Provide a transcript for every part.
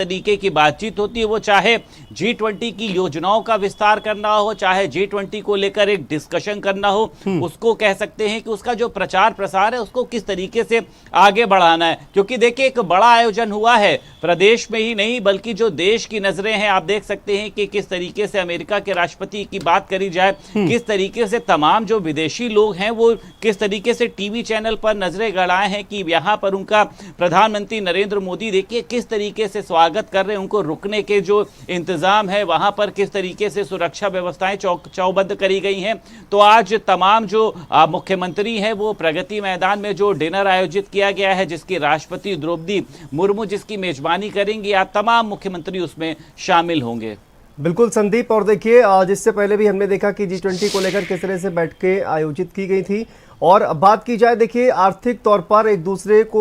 तरीके की बातचीत होती है, वो चाहे G20 की योजनाओं का विस्तार करना हो, चाहे G20 को लेकर एक डिस्कशन करना हो, उसको कह सकते हैं कि उसका जो प्रचार प्रसार है उसको किस तरीके से आगे बढ़ाना है। क्योंकि देखिए, एक बड़ा आयोजन हुआ है प्रदेश में ही नहीं बल्कि जो देश की नजरें हैं, आप देख सकते हैं कि किस तरीके से अमेरिका के राष्ट्रपति की बात करी जाए, किस तरीके से तमाम जो विदेशी लोग हैं वो किस तरीके से टीवी चैनल पर नजरें गड़ाए हैं कि यहाँ पर उनका प्रधानमंत्री नरेंद्र मोदी देखिए किस तरीके से स्वागत कर रहे हैं, उनको रुकने के जो इंतजाम है वहां पर किस तरीके से सुरक्षा व्यवस्थाएं चौबंद करी गई हैं। तो आज तमाम जो मुख्यमंत्री हैं वो प्रगति मैदान में जो डिनर आयोजित किया गया है, जिसकी राष्ट्रपति द्रौपदी मुर्मू जिसकी मेजबानी करेंगी, आज तमाम मुख्यमंत्री उसमें शामिल होंगे। बिल्कुल संदीप, और देखिए जिससे पहले भी हमने देखा कि G20 को लेकर किस तरह से बैठकें आयोजित की गई थी। और अब बात की जाए, देखिए आर्थिक तौर पर एक दूसरे को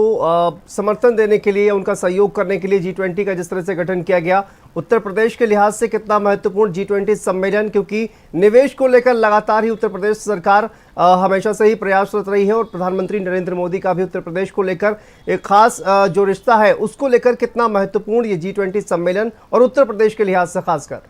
समर्थन देने के लिए, उनका सहयोग करने के लिए G20 का जिस तरह से गठन किया गया, उत्तर प्रदेश के लिहाज से कितना महत्वपूर्ण G20 सम्मेलन, क्योंकि निवेश को लेकर लगातार ही उत्तर प्रदेश सरकार हमेशा से ही प्रयासरत रही है और प्रधानमंत्री नरेंद्र मोदी का भी उत्तर प्रदेश को लेकर एक खास जो रिश्ता है उसको लेकर कितना महत्वपूर्ण ये G20 सम्मेलन और उत्तर प्रदेश के लिहाज से खासकर।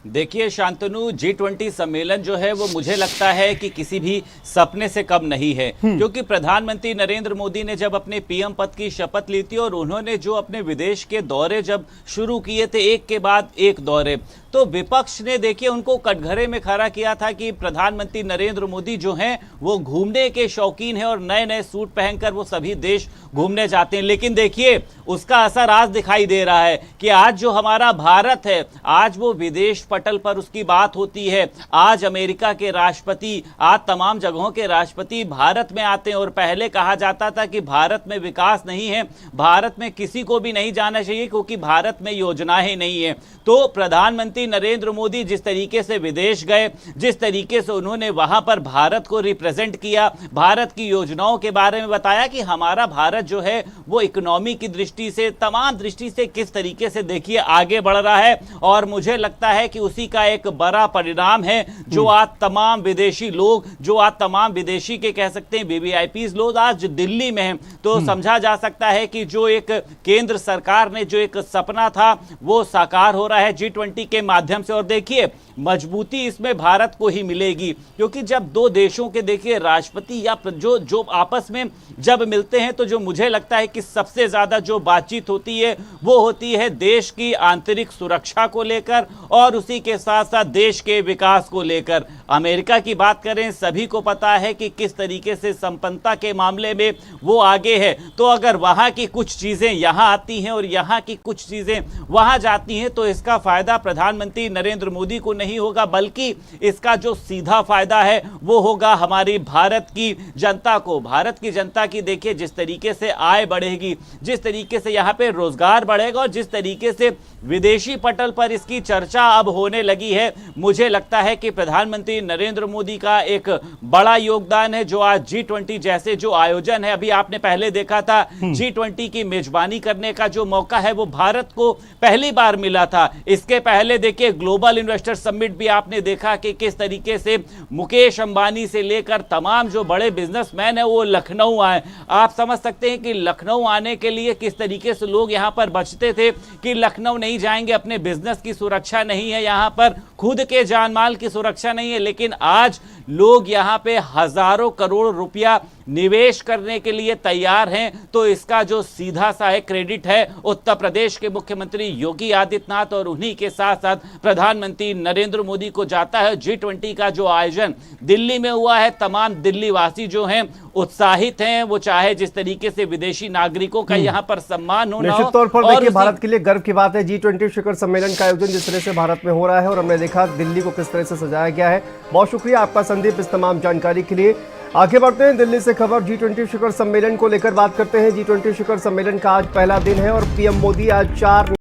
देखिए शांतनु, G20 सम्मेलन जो है वो मुझे लगता है कि किसी भी सपने से कम नहीं है, क्योंकि प्रधानमंत्री नरेंद्र मोदी ने जब अपने पीएम पद की शपथ ली थी और उन्होंने जो अपने विदेश के दौरे जब शुरू किए थे, एक के बाद एक दौरे, तो विपक्ष ने देखिए उनको कटघरे में खड़ा किया था कि प्रधानमंत्री नरेंद्र मोदी जो हैं वो घूमने के शौकीन हैं और नए नए सूट पहनकर वो सभी देश घूमने जाते हैं। लेकिन देखिए उसका असर आज दिखाई दे रहा है कि आज जो हमारा भारत है, आज वो विदेश पटल पर उसकी बात होती है। आज अमेरिका के राष्ट्रपति, आज तमाम जगहों के राष्ट्रपति भारत में आते हैं और पहले कहा जाता था कि भारत में विकास नहीं है, भारत में किसी को भी नहीं जाना चाहिए क्योंकि भारत में योजनाएं नहीं है। तो प्रधानमंत्री नरेंद्र मोदी जिस तरीके से विदेश गए, जिस तरीके से उन्होंने वहां पर भारत को रिप्रेजेंट किया, भारत की योजनाओं के बारे में बताया कि हमारा भारत जो है वो इकोनॉमी की दृष्टि से, तमाम दृष्टि से किस तरीके से देखिए आगे बढ़ रहा है। और मुझे लगता है कि उसी का एक बड़ा परिणाम है जो आज तमाम विदेशी लोग, जो आज तमाम विदेशी के कह सकते हैं वीवीआईपीज लोग आज दिल्ली में हैं। तो समझा जा सकता है कि जो एक केंद्र सरकार ने जो एक सपना था वो साकार हो रहा है G20 के माध्यम से। और देखिए मजबूती इसमें भारत को ही मिलेगी, क्योंकि जब दो देशों के देखिए राष्ट्रपति या जो आपस में जब मिलते हैं तो जो मुझे लगता है कि सबसे ज्यादा जो बातचीत होती है वो होती है देश की आंतरिक सुरक्षा को लेकर और उसी के साथ साथ देश के विकास को लेकर। अमेरिका की बात करें, सभी को पता है कि किस तरीके से संपन्नता के मामले में वो आगे है। तो अगर वहां की कुछ चीजें यहां आती हैं और यहां की कुछ चीजें वहां जाती हैं तो इसका फायदा प्रधानमंत्री नरेंद्र मोदी को नहीं होगा, बल्कि इसका जो सीधा फायदा है वो होगा हमारी भारत की जनता को। भारत की जनता की देखिए जिस तरीके से आय बढ़ेगी, जिस तरीके से यहां पे रोजगार बढ़ेगा और जिस तरीके से विदेशी पटल पर इसकी चर्चा अब होने लगी है, मुझे लगता है कि प्रधानमंत्री नरेंद्र मोदी का एक बड़ा योगदान है। जो आज G20 जैसे जो आयोजन है, अभी आपने पहले देखा था G20 की मेजबानी करने का जो मौका है वो भारत को पहली बार मिला था। इसके पहले देखिए ग्लोबल इन्वेस्टर समिट भी आपने देखा कि किस तरीके से मुकेश अंबानी से लेकर तमाम जो बड़े बिजनेसमैन है वो लखनऊ आए। आप समझ सकते हैं कि लखनऊ आने के लिए किस तरीके से लोग यहां पर बचते थे कि लखनऊ नहीं जाएंगे, अपने बिजनेस की सुरक्षा नहीं है, यहां पर खुद के जान माल की सुरक्षा नहीं है। लेकिन आज लोग यहां पे हजारों करोड़ रुपया निवेश करने के लिए तैयार हैं। तो इसका जो सीधा सा है क्रेडिट है उत्तर प्रदेश के मुख्यमंत्री योगी आदित्यनाथ और उन्हीं के साथ साथ प्रधानमंत्री नरेंद्र मोदी को जाता है। G20 का जो आयोजन दिल्ली में हुआ है, तमाम दिल्ली वासी जो हैं उत्साहित हैं, वो चाहे जिस तरीके से विदेशी नागरिकों का यहाँ पर सम्मान होना हो। निश्चित तौर पर देखिए भारत के लिए गर्व की बात है G20 शिखर सम्मेलन का आयोजन जिस तरह से भारत में हो रहा है और हमने देखा दिल्ली को किस तरह से सजाया गया है। बहुत शुक्रिया आपका संदीप इस तमाम जानकारी के लिए। आगे बढ़ते हैं, दिल्ली से खबर G20 शिखर सम्मेलन को लेकर बात करते हैं। G20 शिखर सम्मेलन का आज पहला दिन है और पीएम मोदी आज 4